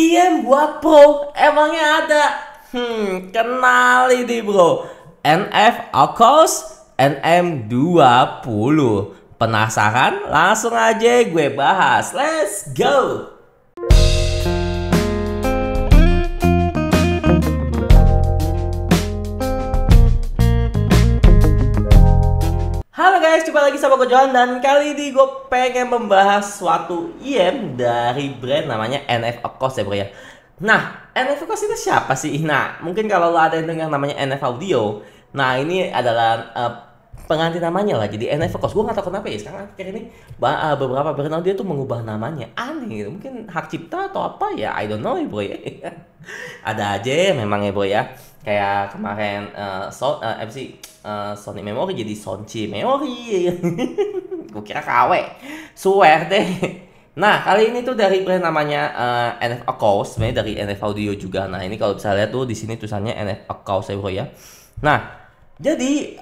IM buat Pro, emangnya ada? Kenali nih bro, NF Akos NM20. Penasaran? Langsung aja gue bahas. Let's go! Halo guys, jumpa lagi sama gue Johan, dan kali ini gue pengen membahas suatu IM dari brand namanya NF Akos ya bro ya. Nah, NF Akos itu siapa sih? Nah, mungkin kalau lo ada yang dengar namanya NF Audio, nah ini adalah pengganti namanya lah jadi NF Akos. Gue gak tahu kenapa ya sekarang akhir ini beberapa brand audio tuh mengubah namanya, aneh gitu. Mungkin hak cipta atau apa ya, I don't know ya bro ya. Ada aja memang ya bro ya. Kayak kemarin Sony Memory jadi Sonci Memory. Gue kira KW. Swear deh. Nah, kali ini tuh dari brand namanya NF Akos, sebenarnya dari NF Audio juga. Nah, ini kalau bisa lihat tuh di sini tulisannya NF Akos ya bro ya. Nah, jadi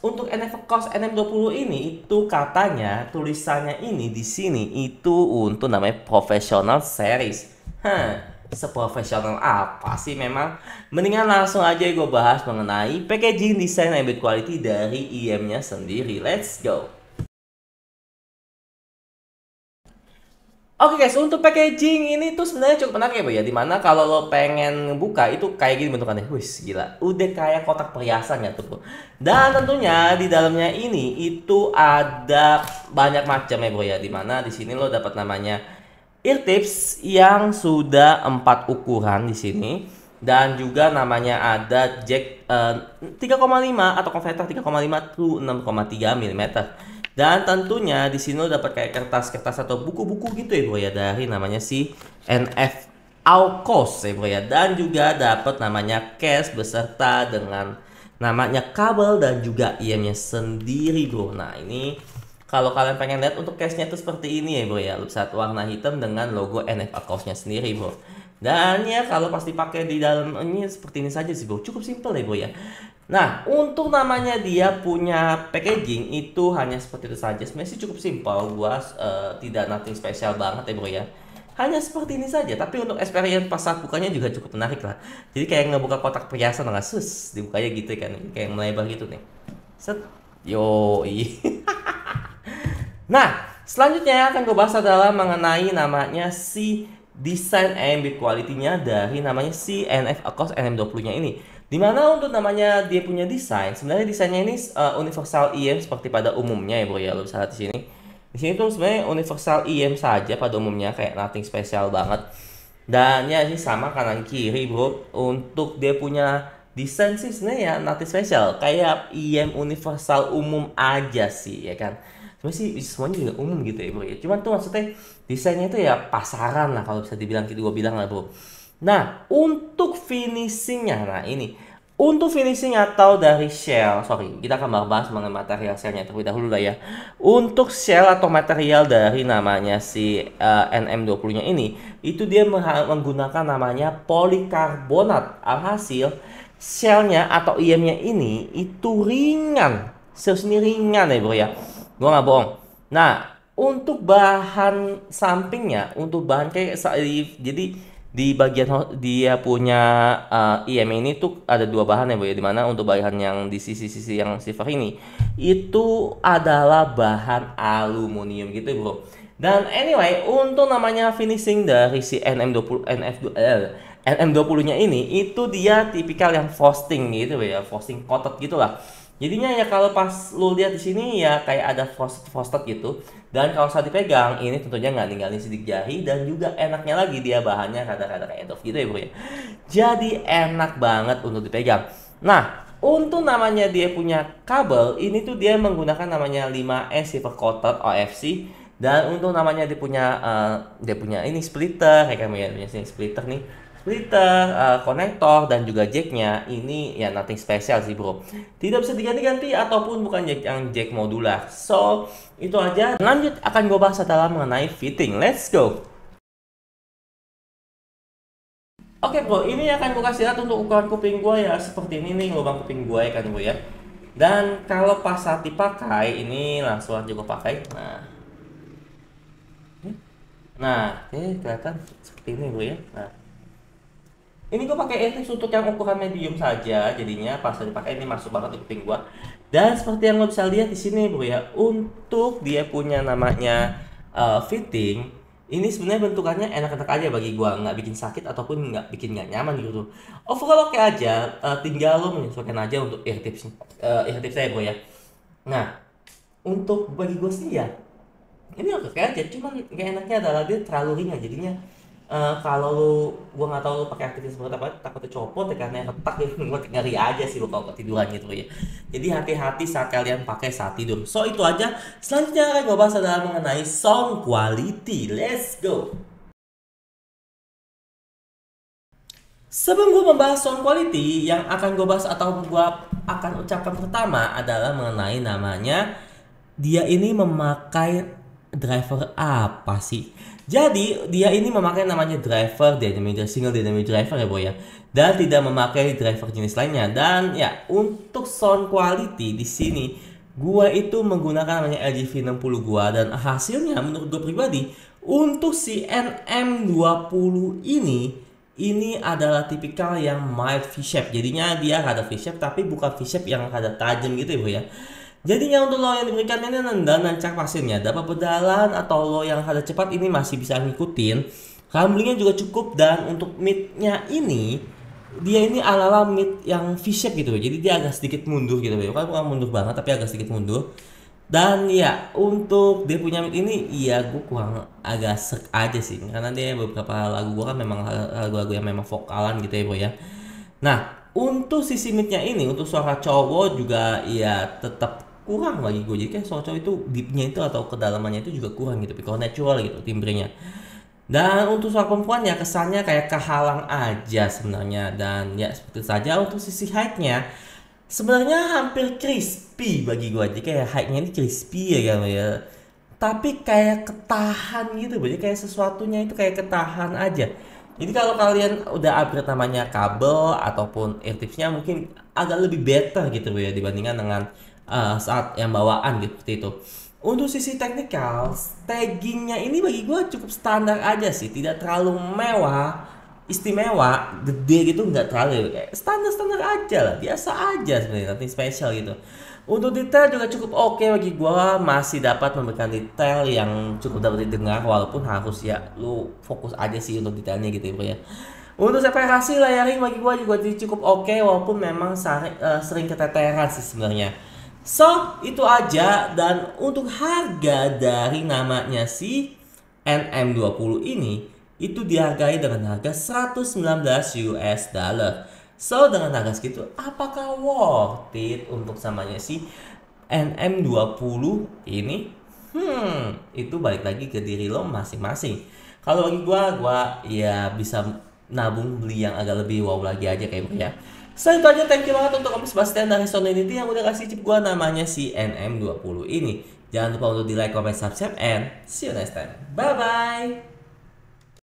untuk NF Akos NM20 ini itu katanya tulisannya ini di sini itu untuk namanya professional series. Seprofesional apa sih memang? Mendingan langsung aja gue bahas mengenai packaging, desain, and build quality dari IM-nya sendiri. Let's go. Oke guys, untuk packaging ini tuh sebenarnya cukup menarik ya bro ya. Dimana kalau lo pengen buka itu kayak gini bentukannya. Wih gila, udah kayak kotak perhiasan ya tuh bro. Dan tentunya di dalamnya ini itu ada banyak macam ya bro ya. Dimana di sini lo dapat namanya ear tips yang sudah 4 ukuran di sini, dan juga namanya ada jack 3,5 atau konverter 3,5 to 6,3 mm. Dan tentunya di sini lo dapat kayak kertas-kertas atau buku-buku gitu ya bro ya, dari namanya si NF Akos ya bro ya. Dan juga dapat namanya case beserta dengan namanya kabel dan juga IM-nya sendiri bro. Nah, ini kalau kalian pengen lihat untuk case-nya itu seperti ini ya bro ya, saat warna hitam dengan logo NF Akos-nya sendiri bro. Dan ya kalau pasti pakai di dalam ini seperti ini saja sih bro, cukup simple ya bro ya. Nah, untuk namanya dia punya packaging itu hanya seperti itu saja, sebenarnya sih cukup simple, gua tidak nothing spesial banget ya bro ya. Hanya seperti ini saja, tapi untuk experience pas saat bukanya juga cukup menarik lah. Jadi kayak ngebuka kotak perhiasan nggak sus, dibukanya gitu kan, kayak melebar gitu nih. Set, yoi. Nah, selanjutnya akan gue bahas adalah mengenai namanya si desain and build quality-nya dari namanya si NF Akos NM20-nya ini. Dimana untuk namanya dia punya desain, sebenarnya desainnya ini universal IM seperti pada umumnya ya bro ya, lo bisa lihat di sini. Di sini tuh sebenarnya universal IM saja pada umumnya, kayak nothing spesial banget. Dan ya ini sama kanan kiri bro. Untuk dia punya desain sih sebenarnya ya nothing spesial, kayak IM universal umum aja sih ya kan. Sebenarnya sih semuanya juga umum gitu ya bro ya. Cuman tuh maksudnya desainnya itu ya pasaran lah kalau bisa dibilang gitu, gue bilang lah bro. Nah, untuk finishingnya, nah ini untuk finishing atau dari shell, sorry, kita akan bahas mengenai material shellnya terlebih dahulu lah ya. Untuk shell atau material dari namanya si NM20-nya ini, itu dia menggunakan namanya polikarbonat. Alhasil shellnya atau IM-nya ini itu ringan, serius ini ringan ya bro ya. Gue nggak bohong. Nah, untuk bahan sampingnya, untuk bahan kayak jadi di bagian dia punya IM ini tuh ada dua bahan ya bro ya. Dimana untuk bahan yang di sisi-sisi yang silver ini itu adalah bahan aluminium gitu ya bro. Dan anyway, untuk namanya finishing dari si NM20-nya ini itu dia tipikal yang frosting gitu ya, frosting coated gitu lah. Jadinya ya kalau pas lu lihat di sini ya kayak ada frosted gitu. Dan kalau saat dipegang ini tentunya nggak ninggalin sidik jari, dan juga enaknya lagi dia bahannya rada-rada kayak doff gitu ya bro ya. Jadi enak banget untuk dipegang. Nah, untuk namanya dia punya kabel ini tuh dia menggunakan namanya 5S silver coated OFC. Dan untuk namanya dia punya ini splitter, kayak kami punya sini splitter nih. Splitter, konektor, dan juga jacknya ini ya nothing spesial sih bro. Tidak bisa diganti-ganti ataupun bukan jack modular. So itu aja. Lanjut akan gue bahas adalah mengenai fitting. Let's go. Oke bro, ini akan gue kasih lihat untuk ukuran kuping gue ya, seperti ini nih lubang kuping gue ya kan bro ya. Dan kalau pas saat dipakai ini langsung aja gue pakai. Nah, Nah, kelihatan seperti ini bro ya. Nah, ini gue pakai earpiece untuk yang ukuran medium saja, jadinya pas dipakai ini masuk banget di kuping gua. Dan seperti yang lo bisa lihat di sini bro ya, untuk dia punya namanya fitting, ini sebenarnya bentukannya enak-enak aja bagi gua, nggak bikin sakit ataupun nggak bikin nggak nyaman gitu. Overall oke aja, tinggal lo menyesuaikan aja untuk earpiece saya bro ya. Nah, untuk bagi gue sih ya ini oke aja, cuman gak enaknya adalah dia terlalu ringan jadinya. Kalau lu, gua nggak tahu lu pakai aktivitas buat apa, takutnya copot ya karena retak gitu. Gua ngeri aja sih lu kalau ketiduran gitu ya. Jadi hati-hati saat kalian pakai saat tidur. So itu aja. Selanjutnya akan gua bahas adalah mengenai sound quality. Let's go. Sebelum gue membahas sound quality, yang akan gue bahas atau gue akan ucapkan pertama adalah mengenai namanya dia ini memakai driver apa sih? Jadi dia ini memakai namanya driver dynamic single dynamic driver ya boy ya, dan tidak memakai driver jenis lainnya. Dan ya untuk sound quality di sini gua itu menggunakan namanya LG V60 gua, dan hasilnya menurut gue pribadi untuk si NM20 ini adalah tipikal yang mild V-shape. Jadinya dia ada V-shape tapi bukan V-shape yang ada tajam gitu ya bro ya. Jadinya untuk lo yang diberikan ini dan lancar hasilnya dapat berjalan, atau lo yang ada cepat ini masih bisa ngikutin. Rumblingnya juga cukup, dan untuk midnya ini dia ini ala-ala mid yang V-shape gitu. Jadi dia agak sedikit mundur gitu ya. Bukan mundur banget tapi agak sedikit mundur. Dan ya untuk dia punya mid ini iya gue kurang agak sek aja sih, karena dia beberapa lagu gue kan memang lagu-lagu yang memang vokalan gitu ya bro ya. Nah untuk sisi midnya ini untuk suara cowok juga ya tetap kurang bagi gue. Jadi kayak suara cowok itu deepnya itu atau kedalamannya itu juga kurang gitu, because natural gitu timbrenya. Dan untuk suara perempuan ya kesannya kayak kehalang aja sebenarnya. Dan ya seperti saja untuk sisi height-nya sebenarnya hampir crispy bagi gue aja, kayak high-nya ini crispy ya kan ya. Tapi kayak ketahan gitu, jadi kayak sesuatunya itu kayak ketahan aja. Jadi kalau kalian udah upgrade namanya kabel ataupun earpiece-nya mungkin agak lebih better gitu ya dibandingkan dengan saat yang bawaan gitu seperti itu. Untuk sisi teknikal, taggingnya ini bagi gue cukup standar aja sih, tidak terlalu mewah, istimewa, gede gitu, nggak terlalu kayak standar-standar aja lah, biasa aja sebenarnya, nothing special gitu. Untuk detail juga cukup oke bagi gua, masih dapat memberikan detail yang cukup dapat didengar, walaupun harus ya lu fokus aja sih untuk detailnya gitu ya bro ya. Untuk separasi layering bagi gua juga cukup oke, walaupun memang sering keteteran sih sebenarnya. So itu aja, dan untuk harga dari namanya si NM20 ini itu dihargai dengan harga 119 US dollar. So dengan harga segitu apakah worth it untuk samanya si NM20 ini? Itu balik lagi ke diri lo masing-masing. Kalau bagi gua ya bisa nabung beli yang agak lebih wow lagi aja kayak gitu ya. Selain itu aja, thank you banget untuk Om Sebastian dari Soninity yang udah kasih chip gua namanya si NM20 ini. Jangan lupa untuk di like, comment, subscribe, and see you next time. Bye bye.